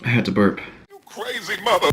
I had to burp. You crazy mother.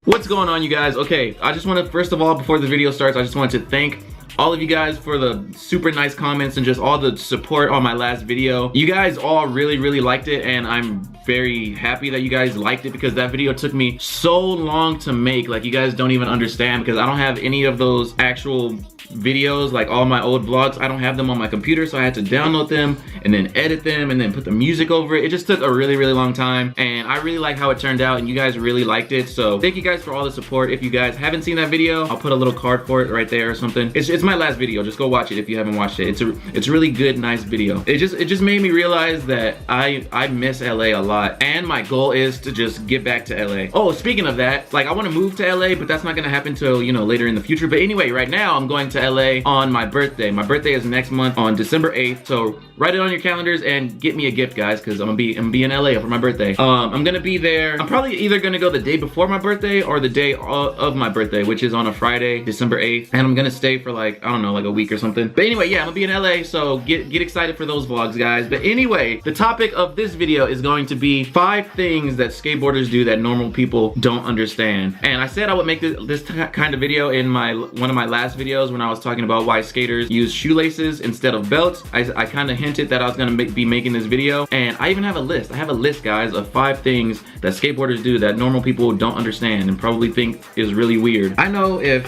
What's going on, you guys? Okay, I just want to, first of all, before the video starts, I just want to thank all of you guys for the super nice comments and just all the support on my last video. You guys all really liked it, and I'm very happy that you guys liked it because that video took me so long to make. Like, you guys don't even understand, because I don't have any of those actual videos, like all my old vlogs. I don't have them on my computer, so I had to download them and then edit them and then put the music over it. It just took a really long time, and I really like how it turned out, and you guys really liked it. So thank you guys for all the support. If you guys haven't seen that video, I'll put a little card for it right there or something. It's my last video. Just go watch it if you haven't watched it. It's a really good, nice video. It just made me realize that I miss LA a lot, and my goal is to just get back to LA. Oh, speaking of that, like, I want to move to LA, but that's not gonna happen till, you know, later in the future. But anyway, right now I'm going to LA on my birthday. My birthday is next month on December 8th, so write it on your calendars and get me a gift, guys, because I'm gonna be in LA for my birthday. I'm gonna be there. I'm probably either gonna go the day before my birthday or the day of my birthday, which is on a Friday, December 8th, and I'm gonna stay for, like, I don't know, like a week or something. But anyway, yeah, I'm gonna be in LA, so get excited for those vlogs, guys. But anyway, the topic of this video is going to be 5 things that skateboarders do that normal people don't understand. And I said I would make this kind of video in one of my last videos when I was talking about why skaters use shoelaces instead of belts. I kind of hinted that I was gonna be making this video, and I even have a list. I have a list, guys, of 5 things that skateboarders do that normal people don't understand and probably think is really weird. I know if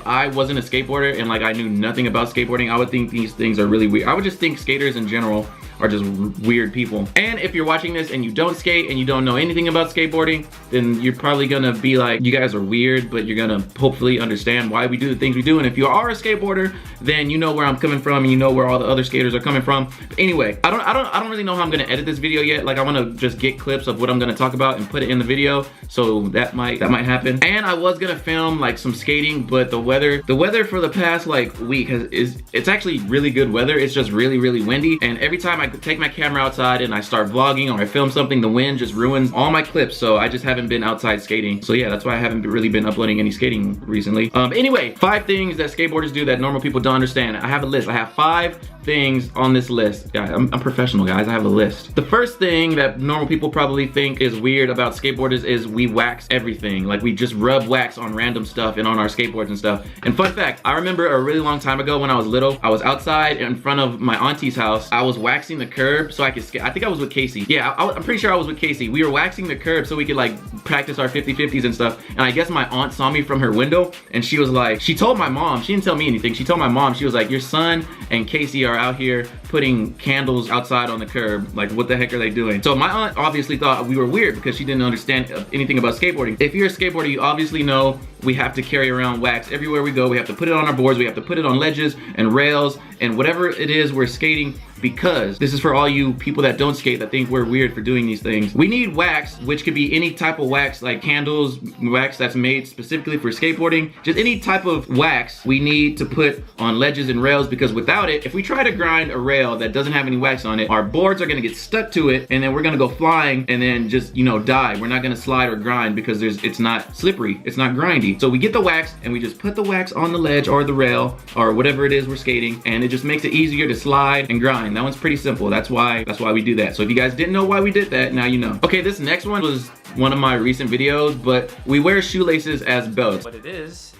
I wasn't a skateboarder and, like, I knew nothing about skateboarding, I would think these things are really weird. I would just think skaters in general are just weird people. And if you're watching this and you don't skate and you don't know anything about skateboarding, then you're probably gonna be like, you guys are weird, but you're gonna hopefully understand why we do the things we do. And if you are a skateboarder, then you know where I'm coming from and you know where all the other skaters are coming from. But anyway, I don't really know how I'm gonna edit this video yet. Like, I wanna just get clips of what I'm gonna talk about and put it in the video. So that might happen. And I was gonna film, like, some skating, but the weather for the past, like, week it's actually really good weather. It's just really windy, and every time I take my camera outside and I start vlogging or I film something, the wind just ruins all my clips. So I just haven't been outside skating. So yeah, that's why I haven't really been uploading any skating recently. Anyway, 5 things that skateboarders do that normal people don't understand. I have a list. I have 5 things on this list. Guys, I'm professional, guys. I have a list. The first thing that normal people probably think is weird about skateboarders is we wax everything. Like, we just rub wax on random stuff and on our skateboards and stuff. And fun fact, I remember a really long time ago when I was little, I was outside in front of my auntie's house. I was waxing the curb so I could skate. I think I was with Casey. Yeah, I'm pretty sure I was with Casey. We were waxing the curb so we could, like, practice our 50-50s and stuff. And I guess my aunt saw me from her window, and she was like, she told my mom, she didn't tell me anything. She told my mom, she was like, your son and Casey are out here putting candles outside on the curb. Like, what the heck are they doing? So my aunt obviously thought we were weird because she didn't understand anything about skateboarding. If you're a skateboarder, you obviously know we have to carry around wax everywhere we go. We have to put it on our boards. We have to put it on ledges and rails and whatever it is we're skating, because this is for all you people that don't skate that think we're weird for doing these things. We need wax, which could be any type of wax, like candles, wax that's made specifically for skateboarding. Just any type of wax we need to put on ledges and rails, because without it, if we try to grind a rail that doesn't have any wax on it, our boards are gonna get stuck to it, and then we're gonna go flying and then just, you know, die. We're not gonna slide or grind because it's not slippery, it's not grindy. So we get the wax and we just put the wax on the ledge or the rail or whatever it is we're skating, and it just makes it easier to slide and grind. That one's pretty simple. That's why we do that. So if you guys didn't know why we did that, now you know. Okay, this next one was one of my recent videos, but we wear shoelaces as belts. What it is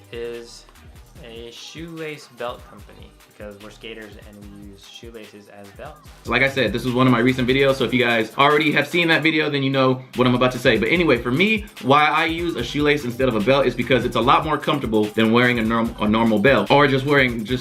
a shoelace belt company, because we're skaters and we use shoelaces as belts. Like I said, this was one of my recent videos, so if you guys already have seen that video, then you know what I'm about to say. But anyway, for me, why I use a shoelace instead of a belt is because it's a lot more comfortable than wearing a normal belt, or just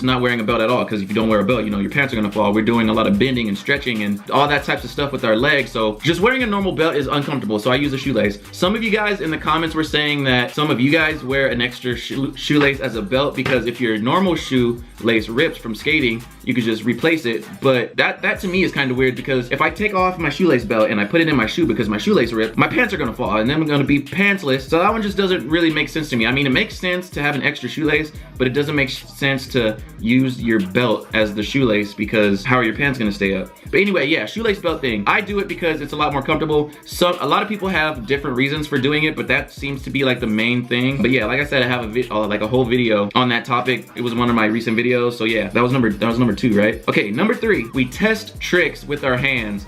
not wearing a belt at all. Because if you don't wear a belt, you know, your pants are gonna fall. We're doing a lot of bending and stretching and all that types of stuff with our legs, so just wearing a normal belt is uncomfortable, so I use a shoelace. Some of you guys in the comments were saying that some of you guys wear an extra shoelace as a belt because if your normal shoelace rips from skating, you could just replace it. But that to me is kind of weird, because if I take off my shoelace belt and I put it in my shoe because my shoelace ripped, my pants are gonna fall and then I'm gonna be pantsless. So that one just doesn't really make sense to me. I mean, it makes sense to have an extra shoelace, but it doesn't make sense to use your belt as the shoelace, because how are your pants gonna stay up? But anyway, yeah, shoelace belt thing. I do it because it's a lot more comfortable. So a lot of people have different reasons for doing it, but that seems to be like the main thing. But yeah, like I said, I have like a whole video on that topic. It was one of my recent videos. So yeah, that was number 2, right? Okay, number 3, we test tricks with our hands.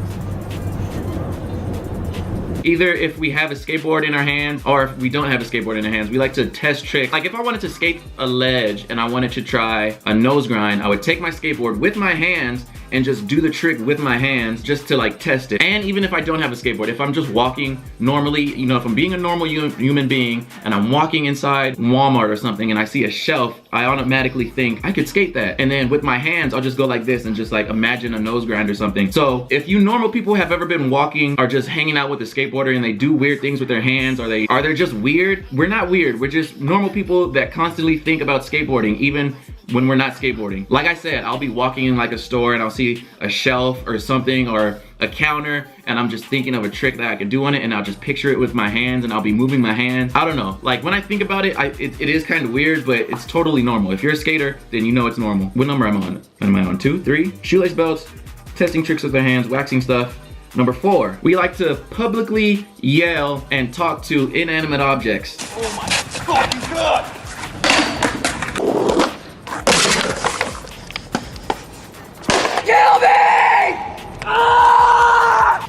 either if we have a skateboard in our hands or if we don't have a skateboard in our hands, we like to test tricks. Like if I wanted to skate a ledge and I wanted to try a nose grind, I would take my skateboard with my hands and just do the trick with my hands just to like test it. And even if I don't have a skateboard, if I'm just walking normally, you know, if I'm being a normal human being and I'm walking inside Walmart or something and I see a shelf, I automatically think I could skate that. And then with my hands, I'll just go like this and just like imagine a nose grind or something. So if you normal people have ever been walking or just hanging out with a skateboarder and they do weird things with their hands, are they just weird? We're not weird. We're just normal people that constantly think about skateboarding, even when we're not skateboarding. Like I said, I'll be walking in like a store and I'll see a shelf or something or a counter and I'm just thinking of a trick that I could do on it and I'll just picture it with my hands and I'll be moving my hands. I don't know. Like when I think about it, it is kind of weird, but it's totally normal. If you're a skater, then you know it's normal. What number am I on? Am I on 2, 3? Shoelace belts, testing tricks with their hands, waxing stuff. Number 4, we like to publicly yell and talk to inanimate objects. Oh my fucking god! Kill me! Ah!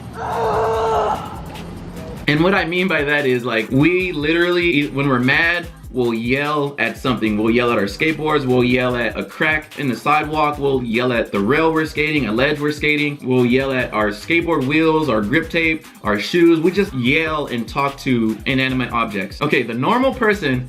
And what I mean by that is like, we literally, when we're mad, we'll yell at something. We'll yell at our skateboards, we'll yell at a crack in the sidewalk, we'll yell at the rail we're skating, a ledge we're skating, we'll yell at our skateboard wheels, our grip tape, our shoes. We just yell and talk to inanimate objects. Okay, the normal person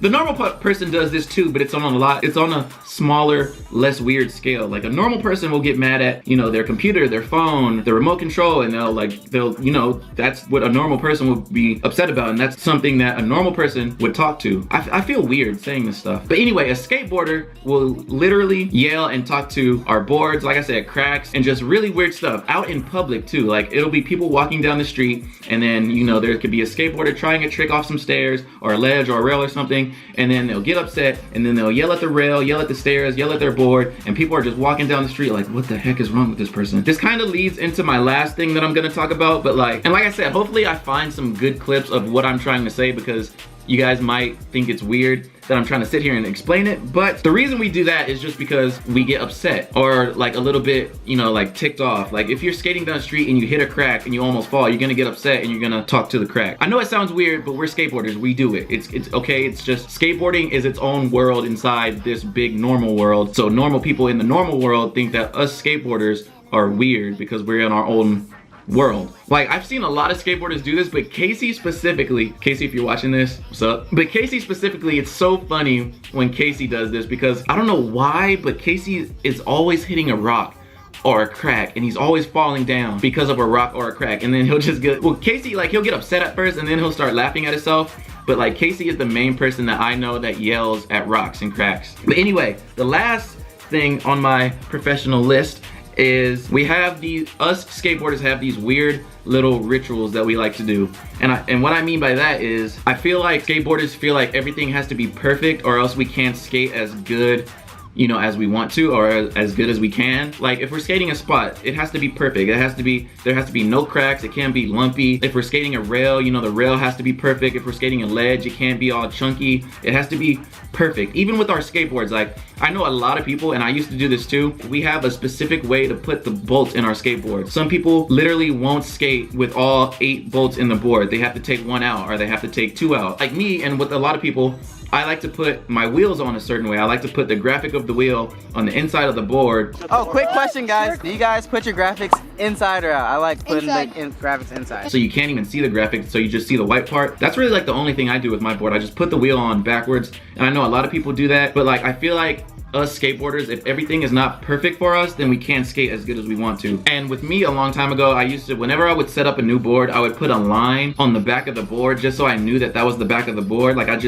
does this too, but it's on a smaller, less weird scale. Like a normal person will get mad at, you know, their computer, their phone, the remote control, and they'll, you know, that's what a normal person would be upset about, and that's something that a normal person would talk to. I feel weird saying this stuff. But anyway, a skateboarder will literally yell and talk to our boards, like I said, cracks, and just really weird stuff out in public too. Like it'll be people walking down the street and then, you know, there could be a skateboarder trying a trick off some stairs or a ledge or a rail or something, and then they'll get upset and then they'll yell at the rail, yell at the stairs, yell at their board, and people are just walking down the street like, what the heck is wrong with this person? This kind of leads into my last thing that I'm gonna talk about, but like I said, hopefully I find some good clips of what I'm trying to say, because you guys might think it's weird that I'm trying to sit here and explain it, but the reason we do that is just because we get upset or like a little bit, you know, like ticked off. Like if you're skating down the street and you hit a crack and you almost fall, you're gonna get upset and you're gonna talk to the crack. I know it sounds weird, but we're skateboarders, we do it. It's okay, it's just skateboarding is its own world inside this big normal world. So normal people in the normal world think that us skateboarders are weird because we're in our own world. Like I've seen a lot of skateboarders do this, but Casey specifically, Casey, if you're watching this, what's up? But Casey specifically, it's so funny when Casey does this because I don't know why, but Casey is always hitting a rock or a crack and he's always falling down because of a rock or a crack, and then he'll just get, well, Casey, like he'll get upset at first and then he'll start laughing at himself. But like Casey is the main person that I know that yells at rocks and cracks. But anyway, the last thing on my professional list is us skateboarders have these weird little rituals that we like to do. And what I mean by that is I feel like skateboarders feel like everything has to be perfect or else we can't skate as good, you know, as we want to or as good as we can. Like if we're skating a spot, it has to be perfect. There has to be no cracks. It can't be lumpy. If we're skating a rail, you know, the rail has to be perfect. If we're skating a ledge, it can't be all chunky. It has to be perfect. Even with our skateboards, like I know a lot of people, and I used to do this too, we have a specific way to put the bolts in our skateboard. Some people literally won't skate with all 8 bolts in the board. They have to take 1 out or they have to take 2 out. Like me, and with a lot of people, I like to put my wheels on a certain way. I like to put the graphic of the wheel on the inside of the board. Oh, quick question, guys. Do you guys put your graphics inside or out? I like putting the graphics inside. So you can't even see the graphic, so you just see the white part. That's really like the only thing I do with my board. I just put the wheel on backwards, and I know a lot of people do that, but like I feel like us skateboarders, if everything is not perfect for us, then we can't skate as good as we want to. And with me a long time ago, I used to, whenever I would set up a new board, I would put a line on the back of the board just so I knew that that was the back of the board. Like I would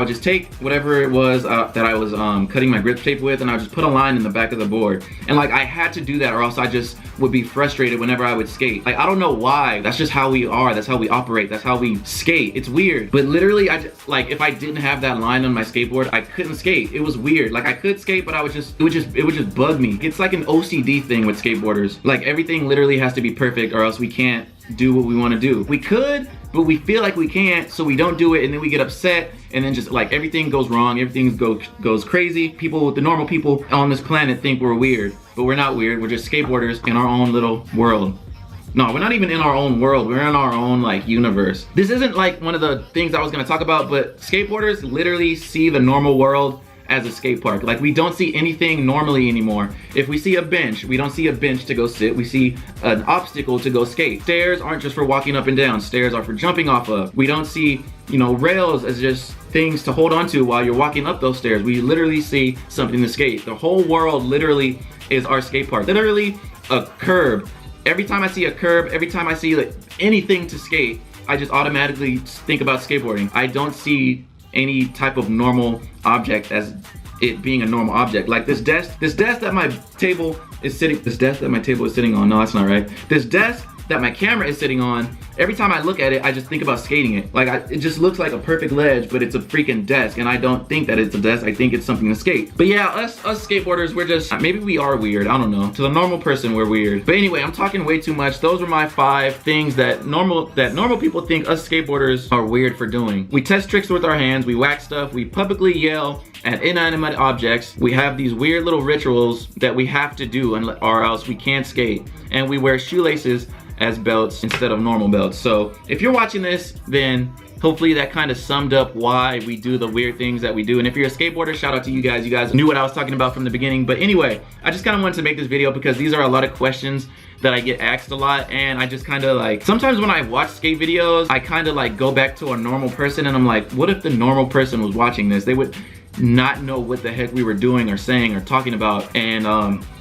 just take whatever it was that I was cutting my grip tape with, and I would just put a line in the back of the board. And like I had to do that or else I just would be frustrated whenever I would skate. Like I don't know why, that's just how we are, that's how we operate, that's how we skate. It's weird, but literally like if I didn't have that line on my skateboard, I couldn't skate. It was weird. Like I could skate, but it would just bug me. It's like an OCD thing with skateboarders. Like everything literally has to be perfect or else we can't do what we want to do. We could, but we feel like we can't, so we don't do it, and then we get upset, and then just like everything goes wrong, everything goes crazy. The normal people on this planet think we're weird, but we're not weird. We're just skateboarders in our own little world. No, we're not even in our own world. We're in our own like universe. This isn't like one of the things I was gonna talk about, but skateboarders literally see the normal world as a skate park. Like, we don't see anything normally anymore. If we see a bench, we don't see a bench to go sit. We see an obstacle to go skate. Stairs aren't just for walking up and down. Stairs are for jumping off of. We don't see, you know, rails as just things to hold on to while you're walking up those stairs. We literally see something to skate. The whole world literally is our skate park. Literally a curb. Every time I see a curb, every time I see like anything to skate, I just automatically think about skateboarding. I don't see any type of normal object as it being a normal object. Like this desk that my table is sitting on. No, that's not right. This desk that my camera is sitting on, every time I look at it, I just think about skating it. Like, it just looks like a perfect ledge, but it's a freaking desk, and I don't think that it's a desk. I think it's something to skate. But yeah, us skateboarders, we're just, maybe we are weird. I don't know. To the normal person, we're weird. But anyway, I'm talking way too much. Those were my 5 things that normal people think us skateboarders are weird for doing. We test tricks with our hands. We whack stuff. We publicly yell at inanimate objects. We have these weird little rituals that we have to do, or else we can't skate. And we wear shoelaces as belts instead of normal belts. So if you're watching this, then hopefully that kind of summed up why we do the weird things that we do. And if you're a skateboarder, shout out to you guys. You guys knew what I was talking about from the beginning. But anyway, I just kind of wanted to make this video because these are a lot of questions that I get asked a lot, and I just kind of like, sometimes when I watch skate videos, I kind of like go back to a normal person, and I'm like, what if the normal person was watching this? They would not know what the heck we were doing or saying or talking about. And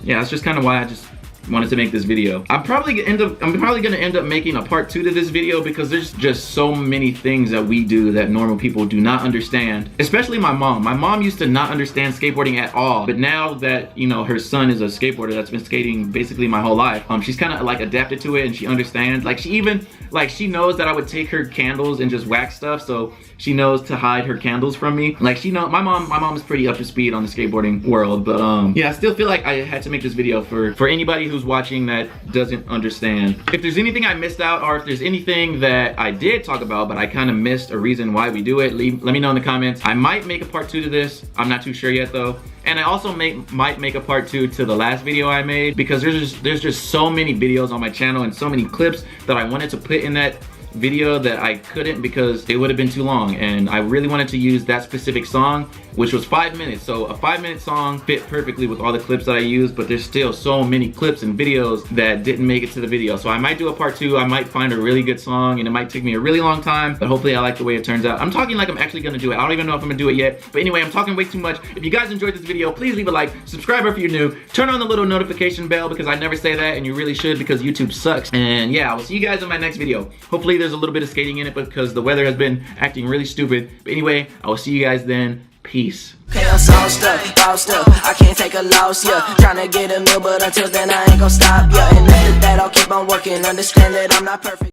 yeah, that's just kind of why I just wanted to make this video. I'm probably gonna end up making a part 2 to this video because there's just so many things that we do that normal people do not understand. Especially my mom. My mom used to not understand skateboarding at all, but now that, you know, her son is a skateboarder that's been skating basically my whole life, she's kind of like adapted to it, and she understands. Like, she even, like, she knows that I would take her candles and just wax stuff, so she knows to hide her candles from me. Like, she knows, my mom is pretty up to speed on the skateboarding world. But yeah, I still feel like I had to make this video for anybody who's watching that doesn't understand. If there's anything I missed out, or if there's anything that I did talk about but I kind of missed a reason why we do it, let me know in the comments. I might make a part 2 to this. I'm not too sure yet though. And I also might make a part 2 to the last video I made, because there's just so many videos on my channel and so many clips that I wanted to put in that video that I couldn't because it would have been too long, and I really wanted to use that specific song, which was 5 minutes. So a 5-minute song fit perfectly with all the clips that I used, but there's still so many clips and videos that didn't make it to the video. So I might do a part 2. I might find a really good song, and it might take me a really long time, but hopefully I like the way it turns out. I'm talking like I'm actually gonna do it. I don't even know if I'm gonna do it yet, but anyway, I'm talking way too much. If you guys enjoyed this video, please leave a like, subscribe if you're new, turn on the little notification bell because I never say that, and you really should, because YouTube sucks. And yeah, I will see you guys in my next video. Hopefully there's a little bit of skating in it because the weather has been acting really stupid. But anyway, I will see you guys then. Peace. Okay, I'm sauced up, bossed up. I can't take a loss, yeah. Tryna get a meal, but until then I ain't gon' stop, yeah. And after that I'll keep on working. Understand that I'm not perfect.